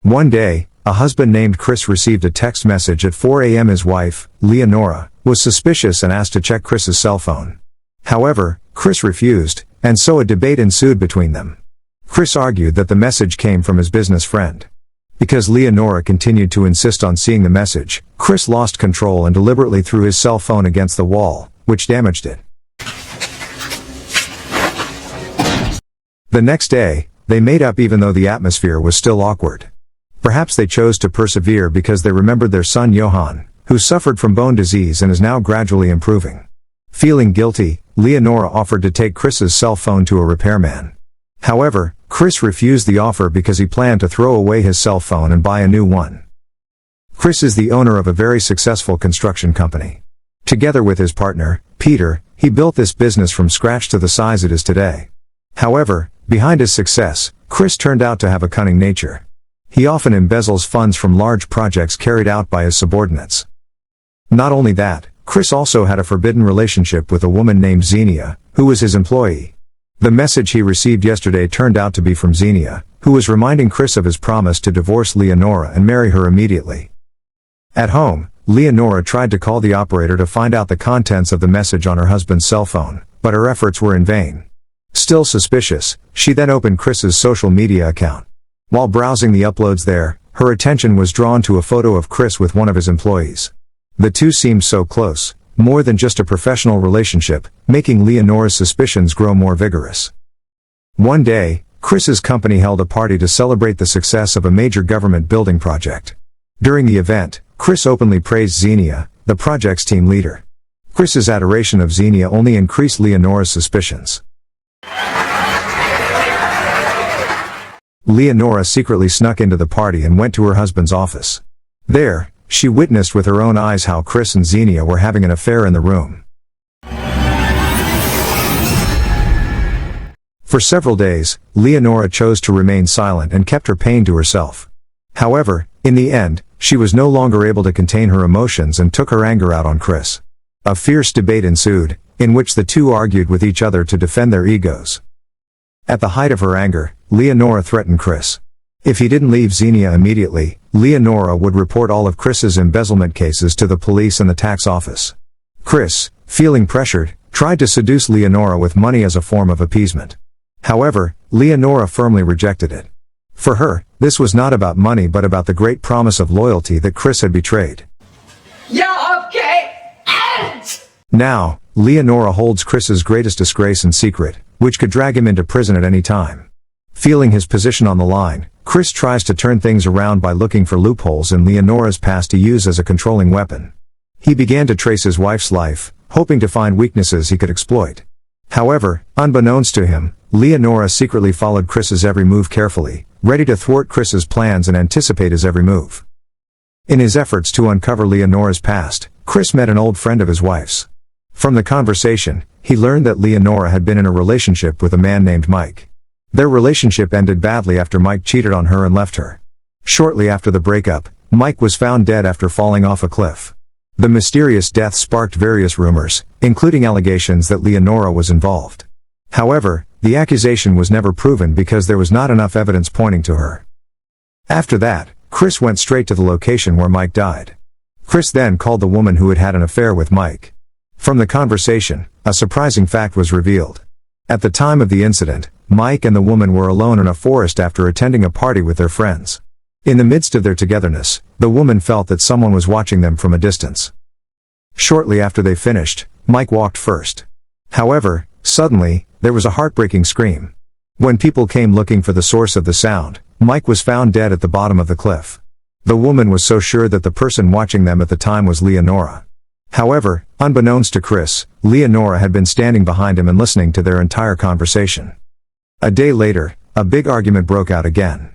One day, a husband named Chris received a text message at 4 a.m. His wife, Leonora, was suspicious and asked to check Chris's cell phone. However, Chris refused, and so a debate ensued between them. Chris argued that the message came from his business friend. Because Leonora continued to insist on seeing the message, Chris lost control and deliberately threw his cell phone against the wall, which damaged it. The next day, they made up even though the atmosphere was still awkward. Perhaps they chose to persevere because they remembered their son Johann, who suffered from bone disease and is now gradually improving. Feeling guilty, Leonora offered to take Chris's cell phone to a repairman. However, Chris refused the offer because he planned to throw away his cell phone and buy a new one. Chris is the owner of a very successful construction company. Together with his partner, Peter, he built this business from scratch to the size it is today. However, behind his success, Chris turned out to have a cunning nature. He often embezzles funds from large projects carried out by his subordinates. Not only that, Chris also had a forbidden relationship with a woman named Zenia, who was his employee. The message he received yesterday turned out to be from Zenia, who was reminding Chris of his promise to divorce Leonora and marry her immediately. At home, Leonora tried to call the operator to find out the contents of the message on her husband's cell phone, but her efforts were in vain. Still suspicious, she then opened Chris's social media account. While browsing the uploads there, her attention was drawn to a photo of Chris with one of his employees. The two seemed so close, more than just a professional relationship, making Leonora's suspicions grow more vigorous. One day, Chris's company held a party to celebrate the success of a major government building project. During the event, Chris openly praised Zenia, the project's team leader. Chris's adoration of Zenia only increased Leonora's suspicions. Leonora secretly snuck into the party and went to her husband's office. There, she witnessed with her own eyes how Chris and Zenia were having an affair in the room. For several days, Leonora chose to remain silent and kept her pain to herself. However, in the end, she was no longer able to contain her emotions and took her anger out on Chris. A fierce debate ensued, in which the two argued with each other to defend their egos. At the height of her anger, Leonora threatened Chris. If he didn't leave Zenia immediately, Leonora would report all of Chris's embezzlement cases to the police and the tax office. Chris, feeling pressured, tried to seduce Leonora with money as a form of appeasement. However, Leonora firmly rejected it. For her, this was not about money but about the great promise of loyalty that Chris had betrayed. Yeah, okay. Now, Leonora holds Chris's greatest disgrace in secret, which could drag him into prison at any time. Feeling his position on the line, Chris tries to turn things around by looking for loopholes in Leonora's past to use as a controlling weapon. He began to trace his wife's life, hoping to find weaknesses he could exploit. However, unbeknownst to him, Leonora secretly followed Chris's every move carefully, ready to thwart Chris's plans and anticipate his every move. In his efforts to uncover Leonora's past, Chris met an old friend of his wife's. From the conversation, he learned that Leonora had been in a relationship with a man named Mike. Their relationship ended badly after Mike cheated on her and left her. Shortly after the breakup, Mike was found dead after falling off a cliff. The mysterious death sparked various rumors, including allegations that Leonora was involved. However, the accusation was never proven because there was not enough evidence pointing to her. After that, Chris went straight to the location where Mike died. Chris then called the woman who had had an affair with Mike. From the conversation, a surprising fact was revealed. At the time of the incident, Mike and the woman were alone in a forest after attending a party with their friends. In the midst of their togetherness, the woman felt that someone was watching them from a distance. Shortly after they finished, Mike walked first. However, suddenly, there was a heartbreaking scream. When people came looking for the source of the sound, Mike was found dead at the bottom of the cliff. The woman was so sure that the person watching them at the time was Leonora. However, unbeknownst to Chris, Leonora had been standing behind him and listening to their entire conversation. A day later, a big argument broke out again.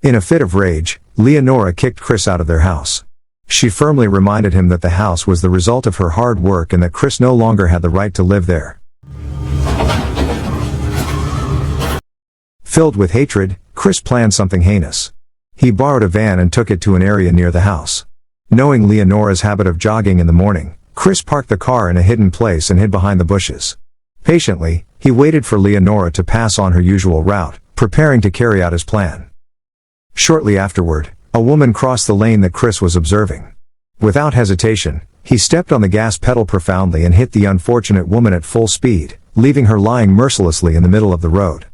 In a fit of rage, Leonora kicked Chris out of their house. She firmly reminded him that the house was the result of her hard work and that Chris no longer had the right to live there. Filled with hatred, Chris planned something heinous. He borrowed a van and took it to an area near the house. Knowing Leonora's habit of jogging in the morning, Chris parked the car in a hidden place and hid behind the bushes. Patiently, he waited for Leonora to pass on her usual route, preparing to carry out his plan. Shortly afterward, A woman crossed the lane that Chris was observing. Without hesitation, he stepped on the gas pedal profoundly and hit the unfortunate woman at full speed, leaving her lying mercilessly in the middle of the road.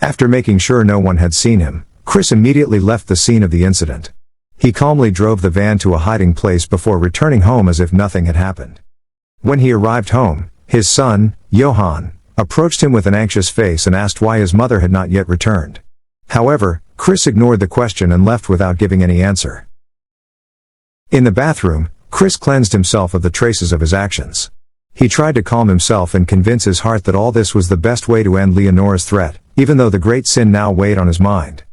After making sure no one had seen him, Chris immediately left the scene of the incident. He calmly drove the van to a hiding place before returning home as if nothing had happened. When he arrived home, his son, Johan, approached him with an anxious face and asked why his mother had not yet returned. However, Chris ignored the question and left without giving any answer. In the bathroom, Chris cleansed himself of the traces of his actions. He tried to calm himself and convince his heart that all this was the best way to end Leonora's threat, even though the great sin now weighed on his mind.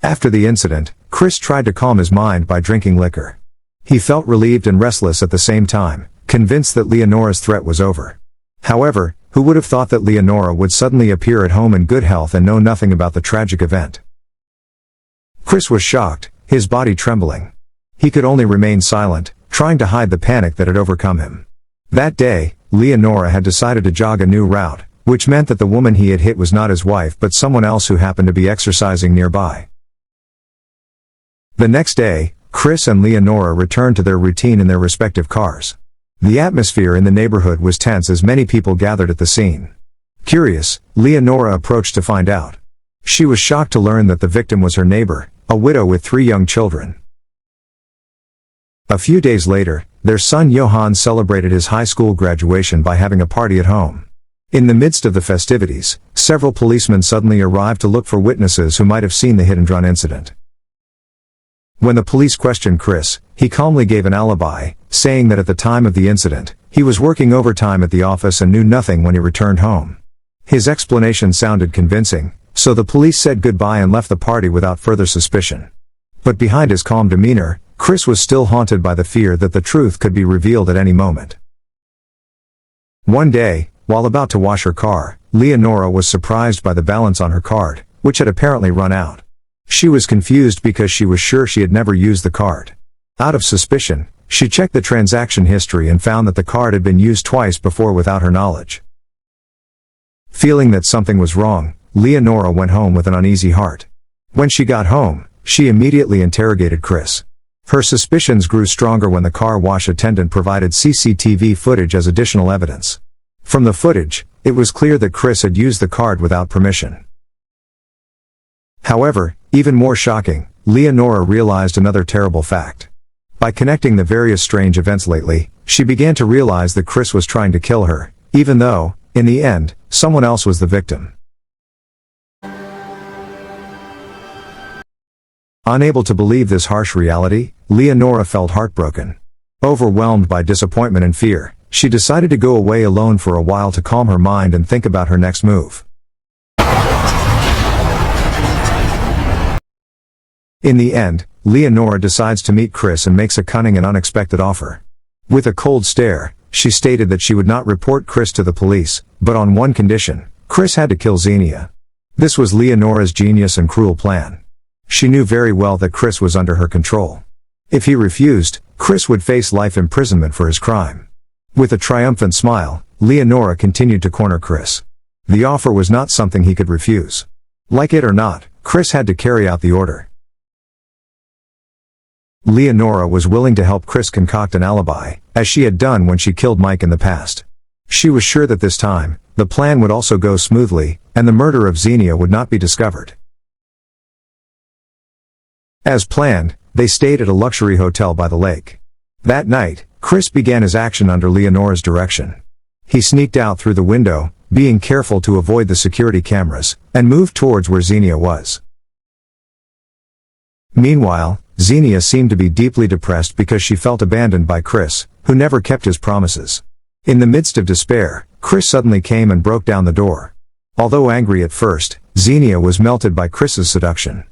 After the incident, Chris tried to calm his mind by drinking liquor. He felt relieved and restless at the same time, convinced that Leonora's threat was over. However, who would have thought that Leonora would suddenly appear at home in good health and know nothing about the tragic event? Chris was shocked, his body trembling. He could only remain silent, trying to hide the panic that had overcome him. That day, Leonora had decided to jog a new route, which meant that the woman he had hit was not his wife but someone else who happened to be exercising nearby. The next day, Chris and Leonora returned to their routine in their respective cars. The atmosphere in the neighborhood was tense as many people gathered at the scene. Curious, Leonora approached to find out. She was shocked to learn that the victim was her neighbor, a widow with 3 young children. A few days later, their son Johan celebrated his high school graduation by having a party at home. In the midst of the festivities, several policemen suddenly arrived to look for witnesses who might have seen the hit-and-run incident. When the police questioned Chris, he calmly gave an alibi, saying that at the time of the incident, he was working overtime at the office and knew nothing when he returned home. His explanation sounded convincing, so the police said goodbye and left the party without further suspicion. But behind his calm demeanor, Chris was still haunted by the fear that the truth could be revealed at any moment. One day, while about to wash her car, Leonora was surprised by the balance on her card, which had apparently run out. She was confused because she was sure she had never used the card. Out of suspicion, she checked the transaction history and found that the card had been used twice before without her knowledge. Feeling that something was wrong, Leonora went home with an uneasy heart. When she got home, she immediately interrogated Chris. Her suspicions grew stronger when the car wash attendant provided CCTV footage as additional evidence. From the footage, it was clear that Chris had used the card without permission. However, even more shocking, Leonora realized another terrible fact. By connecting the various strange events lately, she began to realize that Chris was trying to kill her, even though, in the end, someone else was the victim. Unable to believe this harsh reality, Leonora felt heartbroken. Overwhelmed by disappointment and fear, she decided to go away alone for a while to calm her mind and think about her next move. In the end, Leonora decides to meet Chris and makes a cunning and unexpected offer. With a cold stare, she stated that she would not report Chris to the police, but on one condition: Chris had to kill Zenia. This was Leonora's genius and cruel plan. She knew very well that Chris was under her control. If he refused, Chris would face life imprisonment for his crime. With a triumphant smile, Leonora continued to corner Chris. The offer was not something he could refuse. Like it or not, Chris had to carry out the order. Leonora was willing to help Chris concoct an alibi, as she had done when she killed Mike in the past. She was sure that this time, the plan would also go smoothly, and the murder of Zenia would not be discovered. As planned, they stayed at a luxury hotel by the lake. That night, Chris began his action under Leonora's direction. He sneaked out through the window, being careful to avoid the security cameras, and moved towards where Zenia was. Meanwhile, Zenia seemed to be deeply depressed because she felt abandoned by Chris, who never kept his promises. In the midst of despair, Chris suddenly came and broke down the door. Although angry at first, Zenia was melted by Chris's seduction.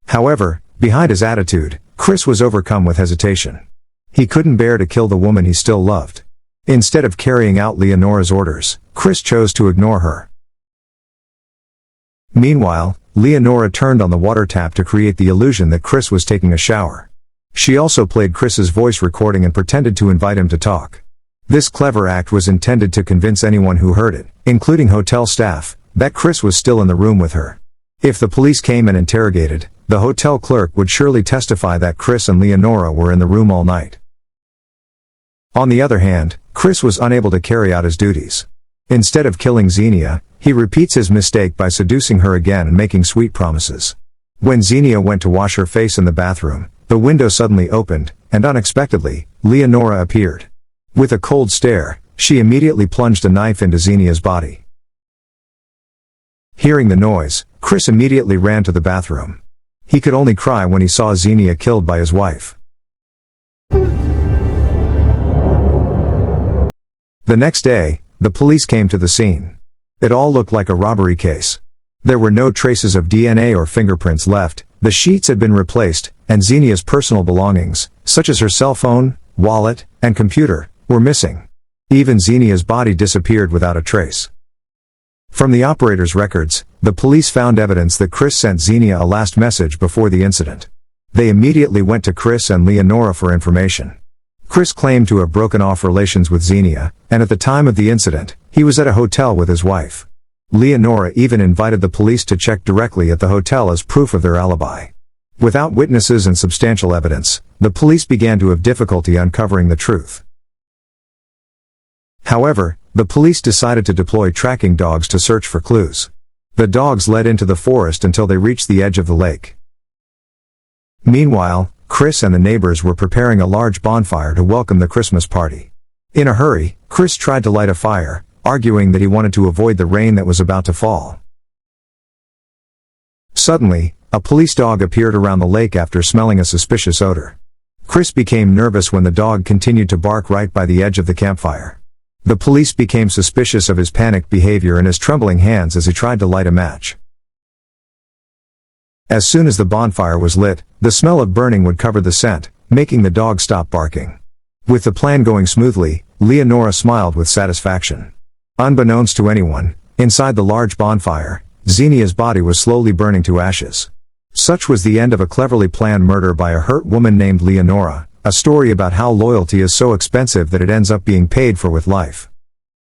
However, behind his attitude, Chris was overcome with hesitation. He couldn't bear to kill the woman he still loved. Instead of carrying out Leonora's orders, Chris chose to ignore her. Meanwhile, Leonora turned on the water tap to create the illusion that Chris was taking a shower. She also played Chris's voice recording and pretended to invite him to talk. This clever act was intended to convince anyone who heard it, including hotel staff, that Chris was still in the room with her. If the police came and interrogated, the hotel clerk would surely testify that Chris and Leonora were in the room all night. On the other hand, Chris was unable to carry out his duties. Instead of killing Zenia, he repeats his mistake by seducing her again and making sweet promises. When Zenia went to wash her face in the bathroom, the window suddenly opened, and unexpectedly, Leonora appeared. With a cold stare, she immediately plunged a knife into Zenia's body. Hearing the noise, Chris immediately ran to the bathroom. He could only cry when he saw Zenia killed by his wife. The next day, the police came to the scene. It all looked like a robbery case. There were no traces of DNA or fingerprints left, the sheets had been replaced, and Zenia's personal belongings, such as her cell phone, wallet, and computer, were missing. Even Zenia's body disappeared without a trace. From the operator's records, the police found evidence that Chris sent Zenia a last message before the incident. They immediately went to Chris and Leonora for information. Chris claimed to have broken off relations with Zenia, and at the time of the incident, he was at a hotel with his wife. Leonora even invited the police to check directly at the hotel as proof of their alibi. Without witnesses and substantial evidence, the police began to have difficulty uncovering the truth. However, the police decided to deploy tracking dogs to search for clues. The dogs led into the forest until they reached the edge of the lake. Meanwhile, Chris and the neighbors were preparing a large bonfire to welcome the Christmas party. In a hurry, Chris tried to light a fire, arguing that he wanted to avoid the rain that was about to fall. Suddenly, a police dog appeared around the lake after smelling a suspicious odor. Chris became nervous when the dog continued to bark right by the edge of the campfire. The police became suspicious of his panicked behavior and his trembling hands as he tried to light a match. As soon as the bonfire was lit, the smell of burning would cover the scent, making the dog stop barking. With the plan going smoothly, Leonora smiled with satisfaction. Unbeknownst to anyone, inside the large bonfire, Zenia's body was slowly burning to ashes. Such was the end of a cleverly planned murder by a hurt woman named Leonora, a story about how loyalty is so expensive that it ends up being paid for with life.